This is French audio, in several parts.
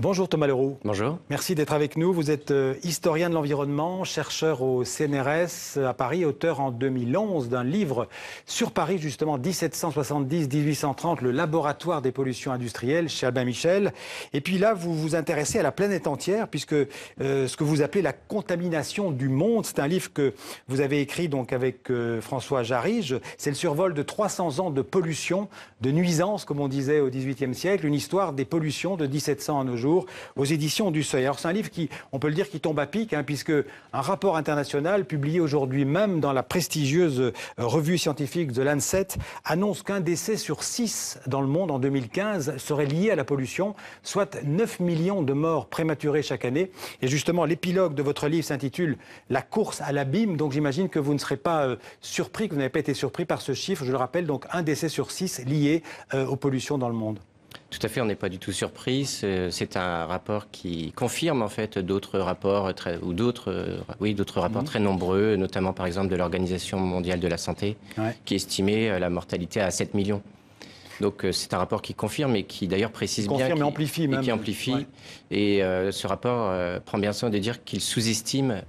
Bonjour Thomas Leroux. Bonjour. Merci d'être avec nous. Vous êtes historien de l'environnement, chercheur au CNRS à Paris, auteur en 2011 d'un livre sur Paris, justement 1770-1830, le laboratoire des pollutions industrielles chez Albin Michel. Et puis là, vous vous intéressez à la planète entière, puisque ce que vous appelez la contamination du monde, c'est un livre que vous avez écrit donc avec François Jarige. C'est le survol de 300 ans de pollution, de nuisances, comme on disait au XVIIIe siècle, une histoire des pollutions de 1700 à nos jours, aux éditions du Seuil. Alors c'est un livre qui, on peut le dire, qui tombe à pic, puisque un rapport international publié aujourd'hui même dans la prestigieuse revue scientifique The Lancet annonce qu'un décès sur 6 dans le monde en 2015 serait lié à la pollution, soit 9 millions de morts prématurées chaque année. Et justement, l'épilogue de votre livre s'intitule « La course à l'abîme », donc j'imagine que vous ne serez pas surpris, que vous n'avez pas été surpris par ce chiffre. Je le rappelle, donc un décès sur 6 lié aux pollutions dans le monde. Tout à fait, on n'est pas du tout surpris. C'est un rapport qui confirme en fait d'autres rapports rapports très nombreux, notamment par exemple de l'Organisation mondiale de la santé, qui estimait la mortalité à 7 millions. Donc c'est un rapport qui confirme et qui d'ailleurs précise bien, et amplifie même. Qui amplifie. Ouais. Et ce rapport prend bien soin de dire qu'il sous-estime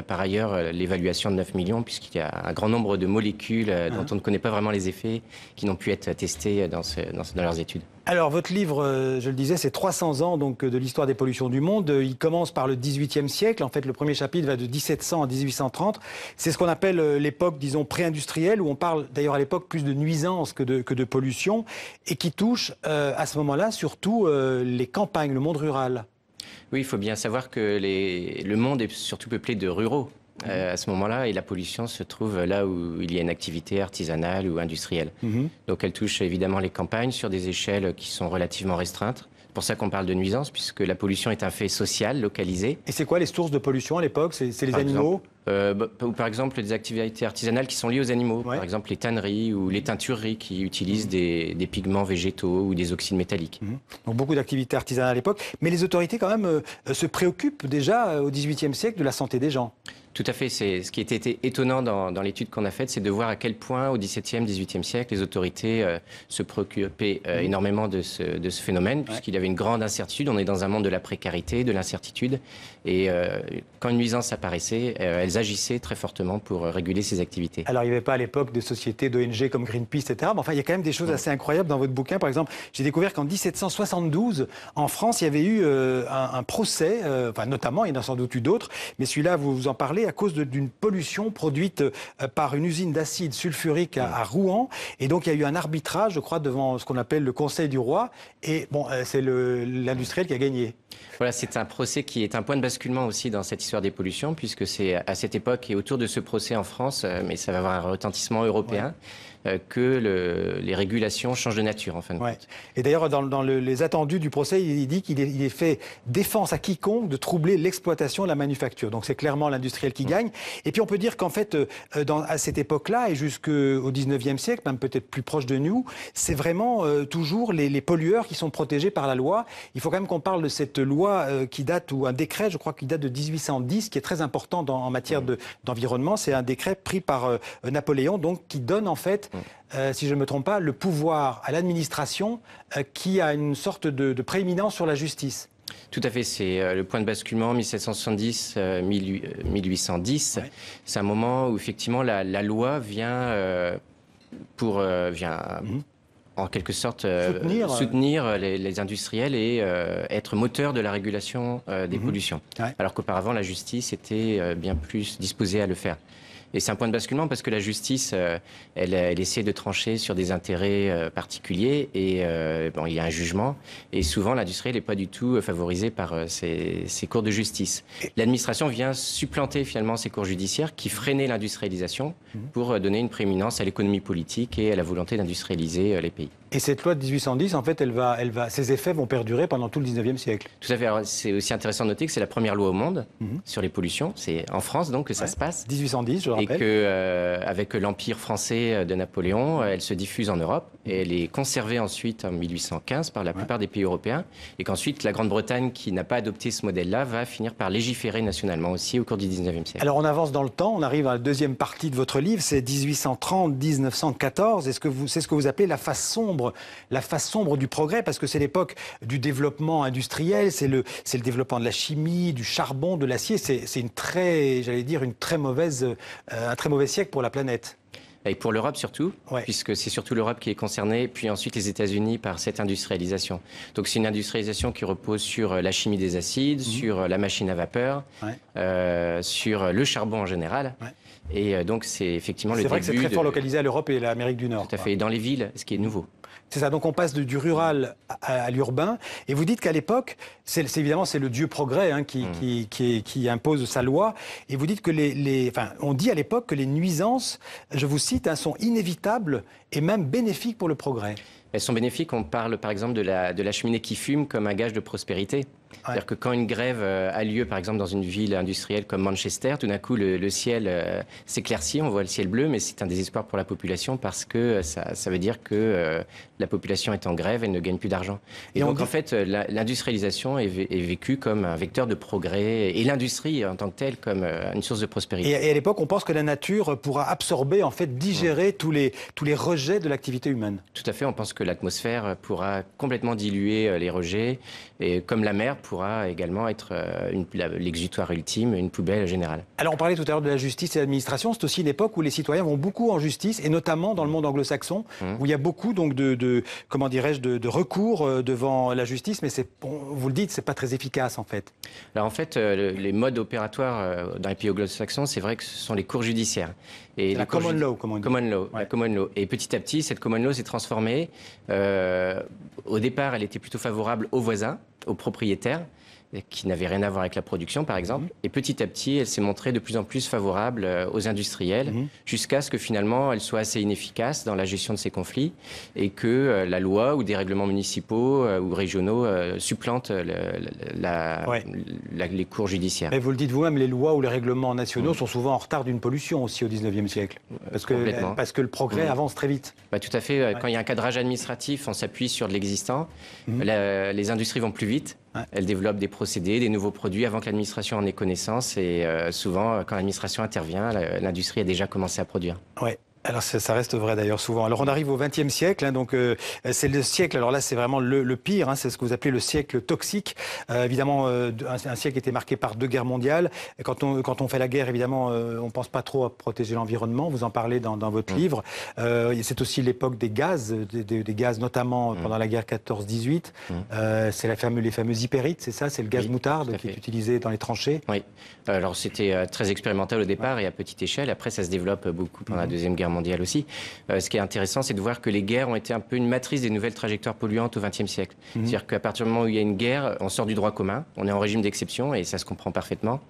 par ailleurs l'évaluation de 9 millions, puisqu'il y a un grand nombre de molécules dont on ne connaît pas vraiment les effets, qui n'ont pu être testées dans leurs études. Alors, votre livre, je le disais, c'est 300 ans donc, de l'histoire des pollutions du monde. Il commence par le XVIIIe siècle. En fait, le premier chapitre va de 1700 à 1830. C'est ce qu'on appelle l'époque, disons, pré-industrielle, où on parle d'ailleurs à l'époque plus de nuisances que de pollution, et qui touche à ce moment-là surtout les campagnes, le monde rural. Oui, il faut bien savoir que le monde est surtout peuplé de ruraux à ce moment-là, et la pollution se trouve là où il y a une activité artisanale ou industrielle. Donc elle touche évidemment les campagnes sur des échelles qui sont relativement restreintes. C'est pour ça qu'on parle de nuisance, puisque la pollution est un fait social, localisé. Et c'est quoi les sources de pollution à l'époque? C'est les animaux? Ou par exemple des activités artisanales qui sont liées aux animaux, par exemple les tanneries ou les teintureries qui utilisent des pigments végétaux ou des oxydes métalliques. Donc beaucoup d'activités artisanales à l'époque, mais les autorités quand même se préoccupent déjà au XVIIIe siècle de la santé des gens. Tout à fait. Ce qui était étonnant dans l'étude qu'on a faite, c'est de voir à quel point au XVIIe, XVIIIe siècle, les autorités se préoccupaient énormément de ce phénomène, puisqu'il y avait une grande incertitude. On est dans un monde de la précarité, de l'incertitude. Et quand une nuisance apparaissait, elles agissaient très fortement pour réguler ces activités. Alors, il n'y avait pas à l'époque de sociétés d'ONG comme Greenpeace, etc. Mais enfin, il y a quand même des choses assez incroyables dans votre bouquin. Par exemple, j'ai découvert qu'en 1772, en France, il y avait eu un procès, notamment, il y en a sans doute eu d'autres, mais celui-là, vous en parlez, à cause d'une pollution produite par une usine d'acide sulfurique à Rouen. Et donc, il y a eu un arbitrage, je crois, devant ce qu'on appelle le Conseil du Roi. Et bon, c'est l'industriel qui a gagné. Voilà, c'est un procès qui est un point de basculement aussi dans cette histoire des pollutions, puisque c'est à cette époque et autour de ce procès en France, mais ça va avoir un retentissement européen, que les régulations changent de nature, en fin de compte. Et d'ailleurs, dans les attendus du procès, il dit qu'il est fait défense à quiconque de troubler l'exploitation de la manufacture. Donc c'est clairement l'industriel qui gagne. Et puis on peut dire qu'en fait, à cette époque-là et jusqu'au XIXe siècle, même peut-être plus proche de nous, c'est vraiment toujours les pollueurs qui sont protégés par la loi. Il faut quand même qu'on parle de cette loi qui date, ou un décret, je crois, qui date de 1810, qui est très important en matière d'environnement. C'est un décret pris par Napoléon, donc qui donne en fait, si je ne me trompe pas, le pouvoir à l'administration qui a une sorte de prééminence sur la justice. Tout à fait, c'est le point de basculement 1770-1810. C'est un moment où effectivement la loi vient en quelque sorte soutenir les industriels et être moteur de la régulation des pollutions. Alors qu'auparavant, la justice était bien plus disposée à le faire. Et c'est un point de basculement parce que la justice, elle essaie de trancher sur des intérêts particuliers et il y a un jugement. Et souvent, l'industriel n'est pas du tout favorisé par ces cours de justice. L'administration vient supplanter finalement ces cours judiciaires qui freinaient l'industrialisation pour donner une prééminence à l'économie politique et à la volonté d'industrialiser les pays. Et cette loi de 1810, en fait, ses effets vont perdurer pendant tout le 19e siècle. Tout à fait. C'est aussi intéressant de noter que c'est la première loi au monde sur les pollutions. C'est en France donc que ça se passe. 1810, je rappelle. Et que, avec l'Empire français de Napoléon, elle se diffuse en Europe. Et elle est conservée ensuite en 1815 par la plupart des pays européens. Et qu'ensuite, la Grande-Bretagne, qui n'a pas adopté ce modèle-là, va finir par légiférer nationalement aussi au cours du 19e siècle. Alors on avance dans le temps, on arrive à la deuxième partie de votre livre, c'est 1830-1914. C'est ce que vous appelez la face sombre du progrès, parce que c'est l'époque du développement industriel, c'est le développement de la chimie, du charbon, de l'acier. C'est un très mauvais siècle pour la planète. Et pour l'Europe surtout, puisque c'est surtout l'Europe qui est concernée, puis ensuite les États-Unis par cette industrialisation. Donc c'est une industrialisation qui repose sur la chimie des acides, sur la machine à vapeur, sur le charbon en général. Et donc c'est effectivement le début. C'est vrai que c'est très fort localisé à l'Europe et à l'Amérique du Nord. Tout à fait, et dans les villes, ce qui est nouveau. C'est ça, donc on passe du rural à l'urbain. Et vous dites qu'à l'époque, évidemment c'est le dieu progrès qui impose sa loi. Et vous dites que on dit à l'époque que les nuisances, je vous cite, sont inévitables et même bénéfiques pour le progrès. Elles sont bénéfiques. On parle par exemple de la cheminée qui fume comme un gage de prospérité. C'est-à-dire que quand une grève a lieu, par exemple, dans une ville industrielle comme Manchester, tout d'un coup, le ciel s'éclaircit, on voit le ciel bleu, mais c'est un désespoir pour la population parce que ça veut dire que la population est en grève, elle ne gagne plus d'argent. Et donc, en fait, l'industrialisation est vécue comme un vecteur de progrès et l'industrie en tant que telle comme une source de prospérité. Et à l'époque, on pense que la nature pourra absorber, en fait, digérer tous les rejets de l'activité humaine. Tout à fait, on pense que l'atmosphère pourra complètement diluer les rejets, et comme la mer pourra également être l'exutoire ultime, une poubelle générale. Alors on parlait tout à l'heure de la justice et de l'administration, c'est aussi une époque où les citoyens vont beaucoup en justice, et notamment dans le monde anglo-saxon, où il y a beaucoup donc de recours devant la justice, mais vous le dites, c'est pas très efficace en fait. Alors en fait, les modes opératoires dans les pays anglo-saxons, c'est vrai que ce sont les cours judiciaires. Et la common law, comme on dit. La common law. Et petit à petit, cette common law s'est transformée. Au départ, elle était plutôt favorable aux voisins, aux propriétaires, qui n'avaient rien à voir avec la production, par exemple. Et petit à petit, elle s'est montrée de plus en plus favorable aux industriels, jusqu'à ce que finalement, elle soit assez inefficace dans la gestion de ces conflits, et que la loi ou des règlements municipaux ou régionaux supplantent les cours judiciaires. Mais vous le dites vous-même, les lois ou les règlements nationaux sont souvent en retard d'une pollution aussi au 19e siècle. Parce que le progrès avance très vite. Tout à fait. Quand il y a un cadrage administratif, on s'appuie sur de l'existant. Les industries vont plus vite. Elles développent des procédés, des nouveaux produits avant que l'administration en ait connaissance. Et souvent, quand l'administration intervient, l'industrie a déjà commencé à produire. Ouais. Alors ça reste vrai d'ailleurs souvent. Alors on arrive au XXe siècle, donc c'est le siècle, alors là c'est vraiment le pire, c'est ce que vous appelez le siècle toxique. Évidemment, un siècle qui était marqué par 2 guerres mondiales. Et quand on fait la guerre, évidemment, on pense pas trop à protéger l'environnement, vous en parlez dans votre livre. C'est aussi l'époque des gaz, des gaz notamment pendant la guerre 14-18. C'est les fameux hypérites, c'est ça, c'est le gaz moutarde qui est utilisé dans les tranchées. Oui, alors c'était très expérimental au départ et à petite échelle. Après, ça se développe beaucoup pendant la Deuxième Guerre mondiale aussi. Ce qui est intéressant, c'est de voir que les guerres ont été un peu une matrice des nouvelles trajectoires polluantes au XXe siècle. C'est-à-dire qu'à partir du moment où il y a une guerre, on sort du droit commun, on est en régime d'exception et ça se comprend parfaitement.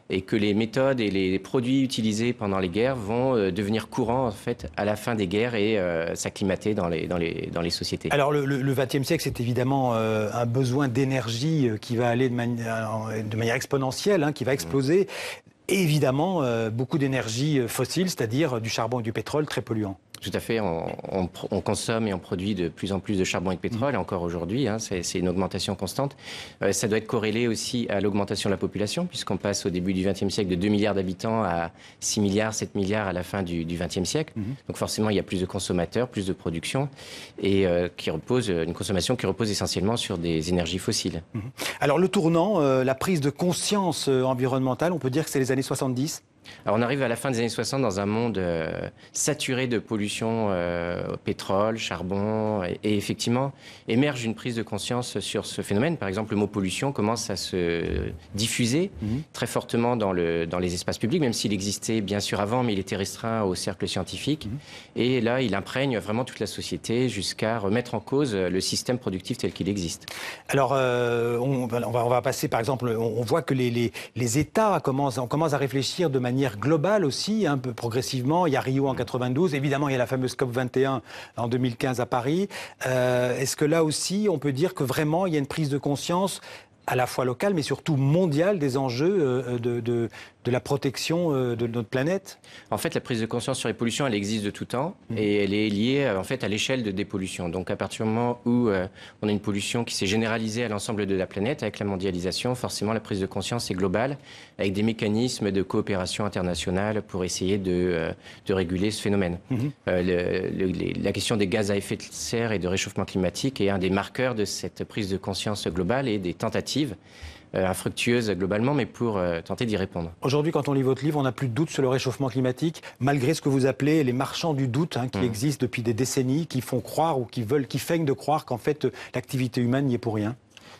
Et que les méthodes et les produits utilisés pendant les guerres vont devenir courants en fait à la fin des guerres et s'acclimater dans les sociétés. Alors le XXe siècle, c'est évidemment un besoin d'énergie qui va aller de manière exponentielle, qui va exploser. Et évidemment, beaucoup d'énergie fossile, c'est-à-dire du charbon et du pétrole très polluants. Tout à fait, on consomme et on produit de plus en plus de charbon et de pétrole, encore aujourd'hui, c'est une augmentation constante. Ça doit être corrélé aussi à l'augmentation de la population, puisqu'on passe au début du XXe siècle de 2 milliards d'habitants à 6 milliards, 7 milliards à la fin du XXe siècle. Donc forcément, il y a plus de consommateurs, plus de production, et une consommation qui repose essentiellement sur des énergies fossiles. Alors le tournant, la prise de conscience environnementale, on peut dire que c'est les années 70 ? Alors on arrive à la fin des années 60 dans un monde saturé de pollution pétrole, charbon, et effectivement émerge une prise de conscience sur ce phénomène. Par exemple, le mot pollution commence à se diffuser très fortement dans les espaces publics, même s'il existait bien sûr avant, mais il était restreint au cercle scientifique. Et là, il imprègne vraiment toute la société jusqu'à remettre en cause le système productif tel qu'il existe. Alors on va passer, par exemple, on voit que les États commencent à réfléchir de manière globale aussi, un peu progressivement. Il y a Rio en 92, évidemment il y a la fameuse COP 21 en 2015 à Paris. Est-ce que là aussi on peut dire que vraiment il y a une prise de conscience à la fois locale mais surtout mondiale des enjeux de la protection de notre planète? En fait, la prise de conscience sur les pollutions, elle existe de tout temps et elle est liée en fait à l'échelle de dépollution. Donc à partir du moment où on a une pollution qui s'est généralisée à l'ensemble de la planète, avec la mondialisation, forcément la prise de conscience est globale, avec des mécanismes de coopération internationale pour essayer de réguler ce phénomène. La question des gaz à effet de serre et de réchauffement climatique est un des marqueurs de cette prise de conscience globale et des tentatives infructueuses globalement, mais pour tenter d'y répondre. Aujourd'hui, quand on lit votre livre, on n'a plus de doute sur le réchauffement climatique, malgré ce que vous appelez les marchands du doute, qui existent depuis des décennies, qui font croire ou qui feignent de croire qu'en fait l'activité humaine n'y est pour rien.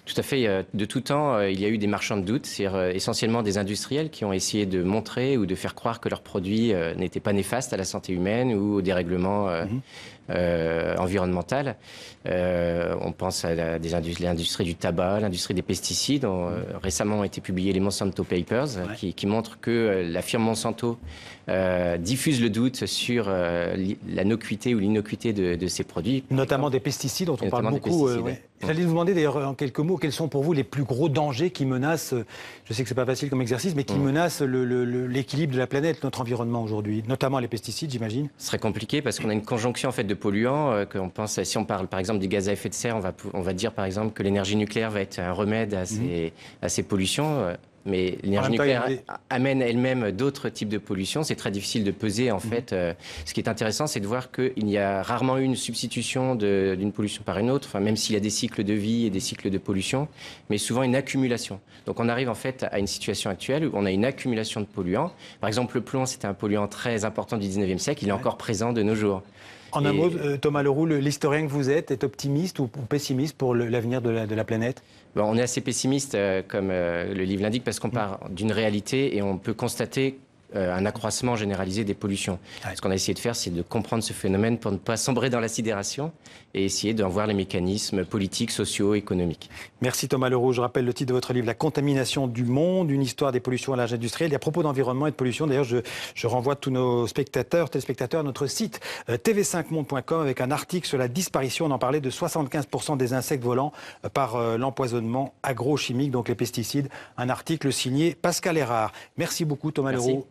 Tout à fait. De tout temps, il y a eu des marchands de doute, c'est-à-dire essentiellement des industriels qui ont essayé de montrer ou de faire croire que leurs produits n'étaient pas néfastes à la santé humaine ou au dérèglement environnemental. On pense à l'industrie du tabac, l'industrie des pesticides. Récemment ont été publiés les Monsanto Papers qui montrent que la firme Monsanto diffuse le doute sur la noccuité ou l'innocuité de ces produits. Notamment des pesticides dont on parle beaucoup. J'allais vous demander d'ailleurs en quelques mots, quels sont pour vous les plus gros dangers qui menacent, je sais que c'est pas facile comme exercice, mais qui menacent l'équilibre de la planète, notre environnement aujourd'hui, notamment les pesticides, j'imagine? Ce serait compliqué parce qu'on a une conjonction en fait de polluants. Qu'on pense, si on parle par exemple des gaz à effet de serre, on va dire par exemple que l'énergie nucléaire va être un remède à ces pollutions. Mais l'énergie nucléaire amène elle-même d'autres types de pollution. C'est très difficile de peser, en fait. Ce qui est intéressant, c'est de voir qu'il y a rarement eu une substitution d'une pollution par une autre, même s'il y a des cycles de vie et des cycles de pollution, mais souvent une accumulation. Donc on arrive en fait à une situation actuelle où on a une accumulation de polluants. Par exemple, le plomb, c'était un polluant très important du 19e siècle. Il est encore présent de nos jours. En un mot, Thomas Leroux, l'historien que vous êtes, est optimiste ou pessimiste pour l'avenir de la planète? On est assez pessimiste, comme le livre l'indique, parce qu'on part d'une réalité et on peut constater un accroissement généralisé des pollutions. Ce qu'on a essayé de faire, c'est de comprendre ce phénomène pour ne pas sombrer dans la sidération et essayer d'en voir les mécanismes politiques, sociaux, économiques. Merci Thomas Leroux. Je rappelle le titre de votre livre, La contamination du monde, une histoire des pollutions à l'âge industriel. Et à propos d'environnement et de pollution, d'ailleurs, je renvoie tous nos téléspectateurs à notre site tv5monde.com avec un article sur la disparition, on en parlait, de 75% des insectes volants par l'empoisonnement agrochimique, donc les pesticides. Un article signé Pascal Errard. Merci beaucoup Thomas Leroux.